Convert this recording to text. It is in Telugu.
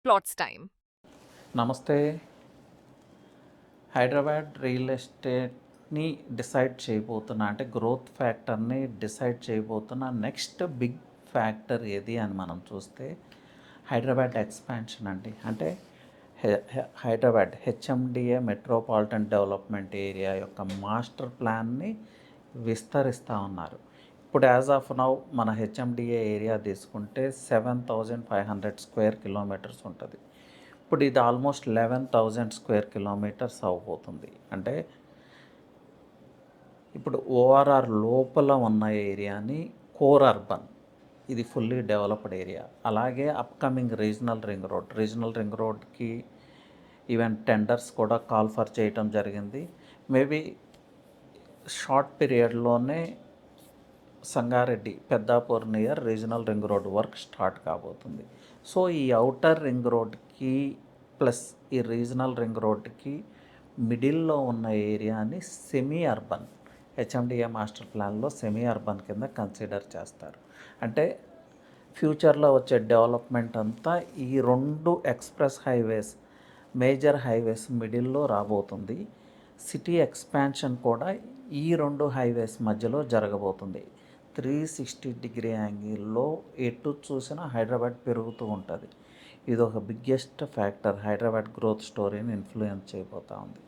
plots time. నమస్తే. హైదరాబాద్ రియల్ ఎస్టేట్‌ని డిసైడ్ చేయబోతున్న అంటే గ్రోత్ ఫ్యాక్టర్‌ని డిసైడ్ చేయబోతున్న నెక్స్ట్ బిగ్ ఫ్యాక్టర్ ఏది అని మనం చూస్తే హైదరాబాద్ ఎక్స్పాన్షన్ అండి. అంటే Hyderabad HMDA metropolitan development area యొక్క మాస్టర్ ప్లాన్ని విస్తరిస్తూ ఉన్నారు. ఇప్పుడు యాజ్ ఆఫ్ నౌ మన హెచ్ఎండిఏ ఏరియా తీసుకుంటే 7,500 స్క్వేర్ కిలోమీటర్స్ ఉంటుంది. ఇప్పుడు ఇది ఆల్మోస్ట్ 11,000 స్క్వేర్ కిలోమీటర్స్ అవ్వబోతుంది. అంటే ఇప్పుడు ఓఆర్ఆర్ లోపల ఉన్న ఏరియాని కోర్ అర్బన్, ఇది ఫుల్లీ డెవలప్డ్ ఏరియా. అలాగే అప్కమింగ్ రీజనల్ రింగ్ రోడ్కి ఈవెన్ టెండర్స్ కూడా కాల్ ఫర్ చేయటం జరిగింది. మేబీ షార్ట్ పీరియడ్లోనే Sangareddy Peddapur near regional ring road work start కాబోతుంది. సో ఈ ఔటర్ రింగ్ రోడ్కి ప్లస్ ఈ రీజనల్ రింగ్ రోడ్కి మిడిల్లో ఉన్న ఏరియాని సెమీ అర్బన్, హెచ్ఎండిఏ మాస్టర్ ప్లాన్లో సెమీ అర్బన్ కింద కన్సిడర్ చేస్తారు. అంటే ఫ్యూచర్లో వచ్చే డెవలప్మెంట్ అంతా ఈ రెండు ఎక్స్ప్రెస్ హైవేస్, మేజర్ హైవేస్ మిడిల్లో రాబోతుంది. సిటీ ఎక్స్పాన్షన్ కూడా ఈ రెండు హైవేస్ మధ్యలో జరగబోతుంది. 360 డిగ్రీ యాంగిల్లో ఎటు చూసినా హైదరాబాద్ పెరుగుతూ ఉంటుంది. ఇది ఒక బిగ్గెస్ట్ ఫ్యాక్టర్ హైదరాబాద్ గ్రోత్ స్టోరీని ఇన్ఫ్లుయెన్స్ చేయబోతూ ఉంది.